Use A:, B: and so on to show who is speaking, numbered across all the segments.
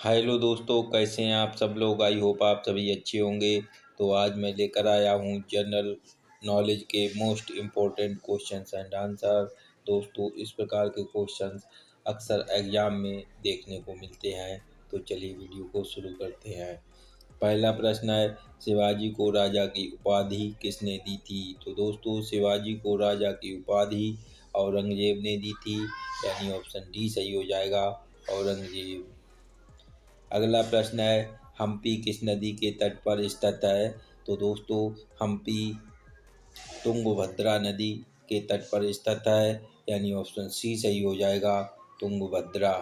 A: Hello दोस्तों, कैसे हैं आप सब लोग। आई होप आप सभी अच्छे होंगे। तो आज मैं लेकर आया हूँ जनरल नॉलेज के most important questions and answer. दोस्तों, इस प्रकार के क्वेश्चंस अक्सर एग्जाम में देखने को मिलते हैं। तो चलिए वीडियो को शुरू करते हैं। पहला प्रश्न है, शिवाजी को राजा की उपाधि किसने दी थी। तो दोस्तों, शिवाजी को राजा की उपाधि औरंगजेब ने दी थी, यानी ऑप्शन डी सही हो जाएगा, औरंगजेब। अगला प्रश्न है, हम्पी किस नदी के तट पर स्थित है। तो दोस्तों, हम्पी तुंगभद्रा नदी के तट पर स्थित है, यानी ऑप्शन सी सही हो जाएगा, तुंगभद्रा।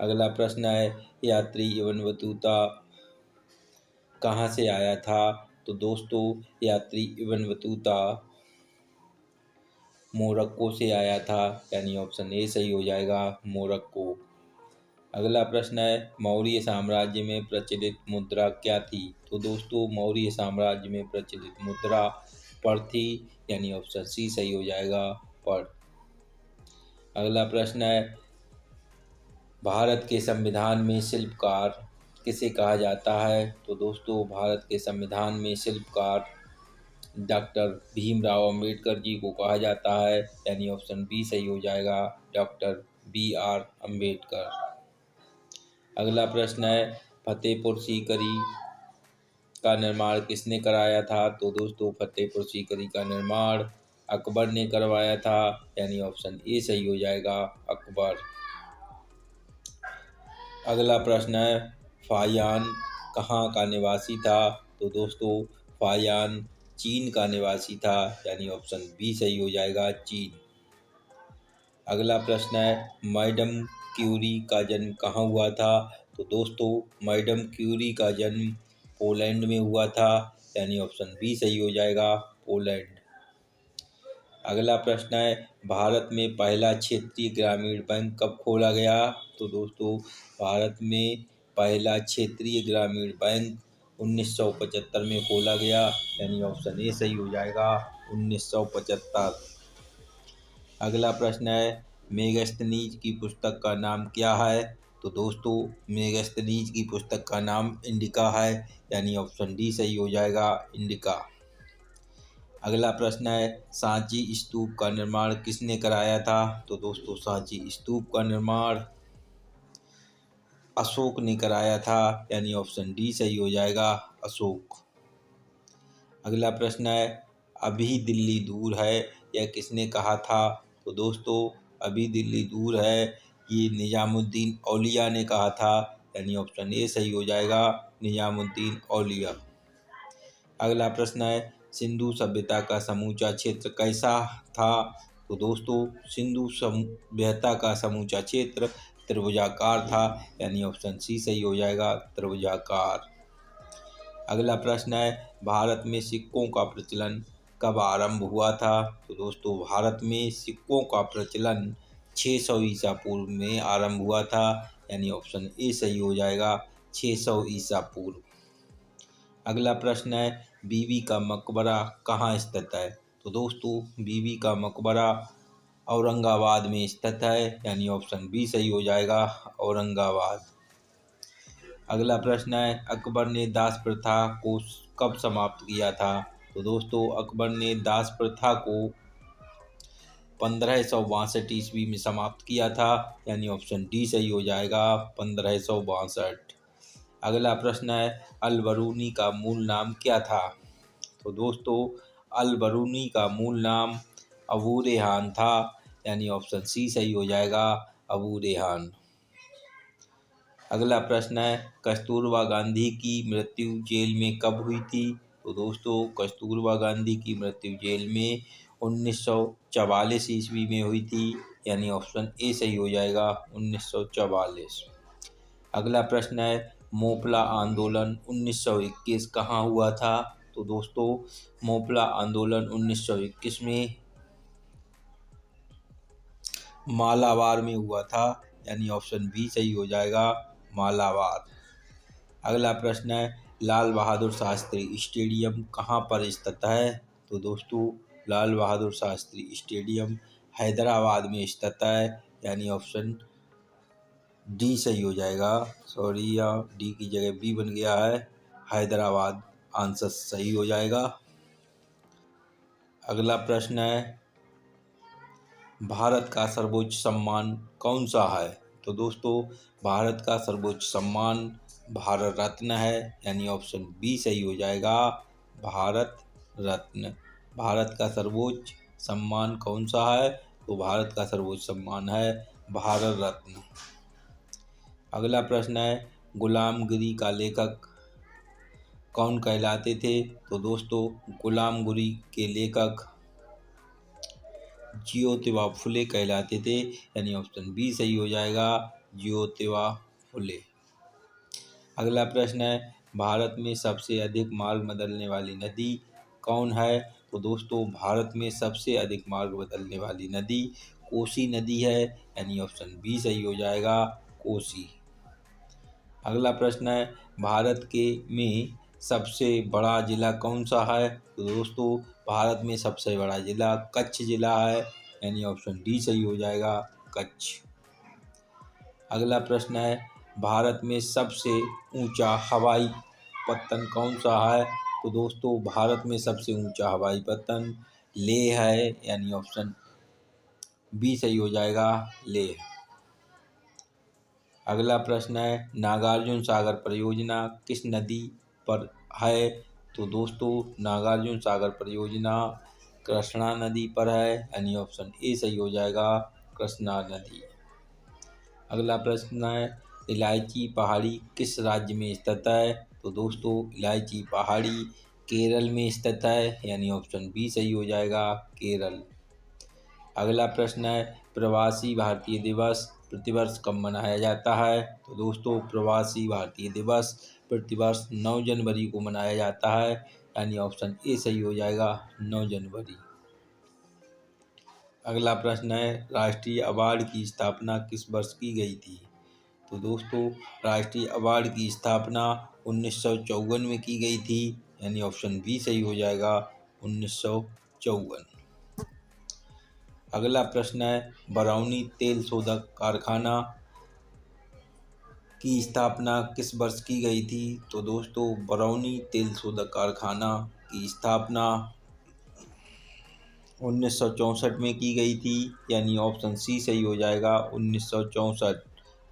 A: अगला प्रश्न है, यात्री इब्न बतूता कहाँ से आया था। तो दोस्तों, यात्री इब्न बतूता मोरक्को से आया था, यानी ऑप्शन ए सही हो जाएगा, मोरक्को। अगला प्रश्न है, मौर्य साम्राज्य में प्रचलित मुद्रा क्या थी। तो दोस्तों, मौर्य साम्राज्य में प्रचलित मुद्रा पर थी, यानी ऑप्शन सी सही हो जाएगा, पर। अगला प्रश्न है, भारत के संविधान में शिल्पकार किसे कहा जाता है। तो दोस्तों, भारत के संविधान में शिल्पकार डॉक्टर भीमराव अंबेडकर जी को कहा जाता है, यानी ऑप्शन बी सही हो जाएगा, डॉक्टर BR अम्बेडकर। अगला प्रश्न है, फतेहपुर सीकरी का निर्माण किसने कराया था। तो दोस्तों, फतेहपुर सीकरी का निर्माण अकबर ने करवाया था, यानी ऑप्शन ए सही हो जाएगा, अकबर। अगला प्रश्न है, फाहियान कहाँ का निवासी था। तो दोस्तों, फाहियान चीन का निवासी था, यानी ऑप्शन बी सही हो जाएगा, चीन। अगला प्रश्न है, मैडम क्यूरी का जन्म कहाँ हुआ था। तो दोस्तों, मैडम क्यूरी का जन्म पोलैंड में हुआ था, यानी ऑप्शन बी सही हो जाएगा, पोलैंड। अगला प्रश्न है, भारत में पहला क्षेत्रीय ग्रामीण बैंक कब खोला गया। तो दोस्तों, भारत में पहला क्षेत्रीय ग्रामीण बैंक 1975 में खोला गया, यानी ऑप्शन ए सही हो जाएगा, 1975। अगला प्रश्न है, मेगास्थनीज की पुस्तक का नाम क्या है। तो दोस्तों, मेगास्थनीज की पुस्तक का नाम इंडिका है, यानी ऑप्शन डी सही हो जाएगा, इंडिका। अगला प्रश्न है, सांची स्तूप का निर्माण किसने कराया था। तो दोस्तों, सांची स्तूप का निर्माण अशोक ने कराया था, यानी ऑप्शन डी सही हो जाएगा, अशोक। अगला प्रश्न है, अभी दिल्ली दूर है, यह किसने कहा था। तो दोस्तों, अभी दिल्ली दूर है, ये निजामुद्दीन औलिया ने कहा था, यानी ऑप्शन ए सही हो जाएगा, निजामुद्दीन औलिया। अगला प्रश्न है, सिंधु सभ्यता का समूचा क्षेत्र कैसा था। तो दोस्तों, सिंधु सभ्यता का समूचा क्षेत्र त्रिभुजाकार था, यानी ऑप्शन सी सही हो जाएगा, त्रिभुजाकार। अगला प्रश्न है, भारत में सिक्कों का प्रचलन कब आरंभ हुआ था। तो दोस्तों, भारत में सिक्कों का प्रचलन 600 ईसा पूर्व में आरंभ हुआ था, यानी ऑप्शन ए सही हो जाएगा, 600 ईसा पूर्व। अगला प्रश्न है, बीबी का मकबरा कहाँ स्थित है। तो दोस्तों, बीबी का मकबरा औरंगाबाद में स्थित है, यानी ऑप्शन बी सही हो जाएगा, औरंगाबाद। अगला प्रश्न है, अकबर ने दास प्रथा को कब समाप्त किया था। तो दोस्तों, अकबर ने दास प्रथा को 1562 ईस्वी में समाप्त किया था, यानी ऑप्शन डी सही हो जाएगा, 1562। अगला प्रश्न है, अल बरूनी का मूल नाम क्या था। तो दोस्तों, अल बरूनी का मूल नाम अबू रेहान था, यानी ऑप्शन सी सही हो जाएगा, अबू रेहान। अगला प्रश्न है, कस्तूरबा गांधी की मृत्यु जेल में कब हुई थी। तो दोस्तों, कस्तूरबा गांधी की मृत्यु जेल में 1944 ईस्वी में हुई थी, यानी ऑप्शन ए सही हो जाएगा, 1944। अगला प्रश्न है, मोपला आंदोलन 1921 कहाँ हुआ था। तो दोस्तों, मोपला आंदोलन 1921 में मालाबार में हुआ था, यानी ऑप्शन बी सही हो जाएगा, मालाबार। अगला प्रश्न है, लाल बहादुर शास्त्री स्टेडियम कहाँ पर स्थित है। तो दोस्तों, लाल बहादुर शास्त्री स्टेडियम हैदराबाद में स्थित है, यानी ऑप्शन डी सही हो जाएगा। सॉरी, या डी की जगह बी बन गया है, हैदराबाद आंसर सही हो जाएगा। अगला प्रश्न है, भारत का सर्वोच्च सम्मान कौन सा है? तो दोस्तों, भारत का सर्वोच्च सम्मान भारत रत्न है, यानी ऑप्शन बी सही हो जाएगा, भारत रत्न। भारत का सर्वोच्च सम्मान कौन सा है? तो भारत का सर्वोच्च सम्मान है भारत रत्न। अगला प्रश्न है, गुलामगिरी का लेखक कौन कहलाते थे? तो दोस्तों, गुलामगिरी के लेखक ज्योतिबा फुले कहलाते थे, यानी ऑप्शन बी सही हो जाएगा, ज्योतिबा फुले। अगला प्रश्न है, भारत में सबसे अधिक मार्ग बदलने वाली नदी कौन है? तो दोस्तों, भारत में सबसे अधिक मार्ग बदलने वाली नदी कोसी नदी है, यानी ऑप्शन बी सही हो जाएगा, कोसी। अगला प्रश्न है, भारत के में सबसे बड़ा जिला कौन सा है? तो दोस्तों, भारत में सबसे बड़ा जिला कच्छ जिला है, यानी ऑप्शन डी सही हो जाएगा, कच्छ। अगला प्रश्न है, भारत में सबसे ऊंचा हवाई पत्तन कौन सा है? तो दोस्तों, भारत में सबसे ऊंचा हवाई पत्तन लेह है, यानी ऑप्शन बी सही हो जाएगा, लेह। अगला प्रश्न है, नागार्जुन सागर परियोजना किस नदी पर है? तो दोस्तों, नागार्जुन सागर परियोजना कृष्णा नदी पर है, यानी ऑप्शन ए सही हो जाएगा, कृष्णा नदी। अगला प्रश्न है, इलायची पहाड़ी किस राज्य में स्थित है? तो दोस्तों, इलायची पहाड़ी केरल में स्थित है, यानी ऑप्शन बी सही हो जाएगा, केरल। अगला प्रश्न है, प्रवासी भारतीय दिवस प्रतिवर्ष कब मनाया जाता है? तो दोस्तों, प्रवासी भारतीय दिवस प्रतिवर्ष 9 जनवरी को मनाया जाता है, यानी ऑप्शन ए सही हो जाएगा, 9 जनवरी। अगला प्रश्न है, राष्ट्रीय अवार्ड की स्थापना किस वर्ष की गई थी? तो दोस्तों, राष्ट्रीय अवार्ड की स्थापना 1954 में की गई थी, यानी ऑप्शन बी सही हो जाएगा, 1954। अगला प्रश्न है, बरौनी तेल शोधक कारखाना की स्थापना किस वर्ष की गई थी? तो दोस्तों, बरौनी तेल शोधक कारखाना की स्थापना 1964 में की गई थी, यानी ऑप्शन सी सही हो जाएगा, 1964।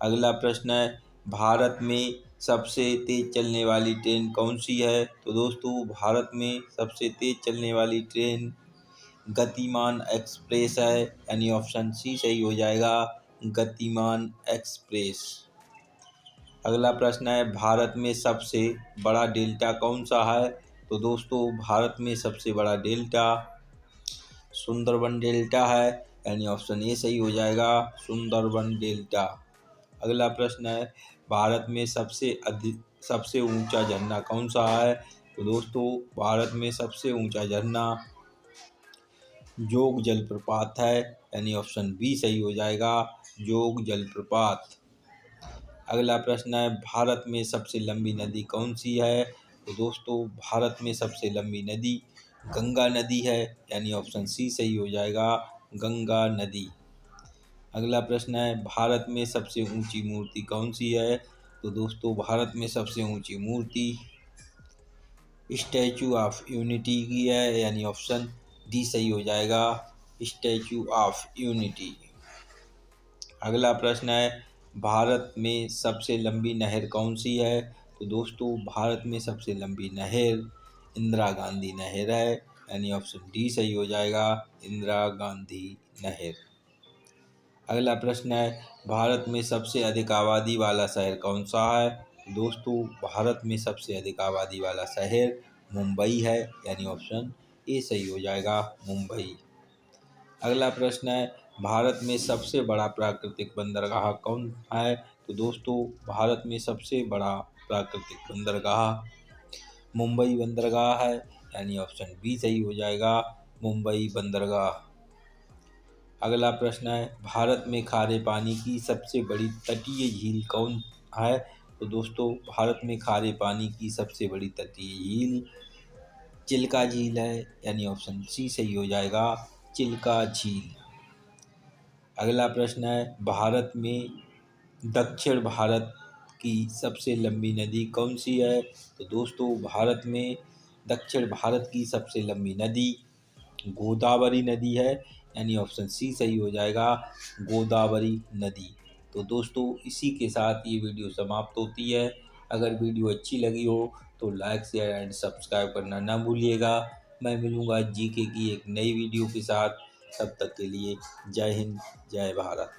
A: अगला प्रश्न है, भारत में सबसे तेज चलने वाली ट्रेन कौन सी है? तो दोस्तों, भारत में सबसे तेज चलने वाली ट्रेन गतिमान एक्सप्रेस है, यानी ऑप्शन सी सही हो जाएगा, गतिमान एक्सप्रेस। अगला प्रश्न है, भारत में सबसे बड़ा डेल्टा कौन सा है? तो दोस्तों, भारत में सबसे बड़ा डेल्टा सुंदरबन डेल्टा है, यानी ऑप्शन ए सही हो जाएगा, सुंदरबन डेल्टा। अगला प्रश्न है, भारत में सबसे ऊंचा झरना कौन सा है? तो दोस्तों, भारत में सबसे ऊंचा झरना जोग जलप्रपात है, यानी ऑप्शन बी सही हो जाएगा, जोग जलप्रपात। अगला प्रश्न है, भारत में सबसे लंबी नदी कौन सी है? तो दोस्तों, भारत में सबसे लंबी नदी गंगा नदी है, यानी ऑप्शन सी सही हो जाएगा, गंगा नदी। अगला प्रश्न है, भारत में सबसे ऊंची मूर्ति कौन सी है? तो दोस्तों, भारत में सबसे ऊंची मूर्ति स्टैचू ऑफ यूनिटी की है, यानी ऑप्शन डी सही हो जाएगा, स्टैचू ऑफ यूनिटी। अगला प्रश्न है, भारत में सबसे लंबी नहर कौन सी है? तो दोस्तों, भारत में सबसे लंबी नहर इंदिरा गांधी नहर है, यानी ऑप्शन डी सही हो जाएगा, इंदिरा गांधी नहर। अगला प्रश्न है, भारत में सबसे अधिक आबादी वाला शहर कौन सा है? दोस्तों, भारत में सबसे अधिक आबादी वाला शहर मुंबई है, यानी ऑप्शन ए सही हो जाएगा, मुंबई। अगला प्रश्न है, भारत में सबसे बड़ा प्राकृतिक बंदरगाह कौन है? तो दोस्तों, भारत में सबसे बड़ा प्राकृतिक बंदरगाह मुंबई बंदरगाह है, यानी ऑप्शन बी सही हो जाएगा, मुंबई बंदरगाह। अगला प्रश्न है, भारत में खारे पानी की सबसे बड़ी तटीय झील कौन है? तो दोस्तों, भारत में खारे पानी की सबसे बड़ी तटीय झील चिल्का झील है, यानी ऑप्शन सी सही हो जाएगा, चिल्का झील। अगला प्रश्न है, भारत में दक्षिण भारत की सबसे लंबी नदी कौन सी है? तो दोस्तों भारत में दक्षिण भारत की सबसे लंबी नदी गोदावरी नदी है, यानी ऑप्शन सी सही हो जाएगा, गोदावरी नदी। तो दोस्तों इसी के साथ ये वीडियो समाप्त होती है। अगर वीडियो अच्छी लगी हो तो लाइक शेयर एंड सब्सक्राइब करना ना भूलिएगा। मैं मिलूँगा जीके की एक नई वीडियो के साथ, तब तक के लिए जय हिंद, जय भारत।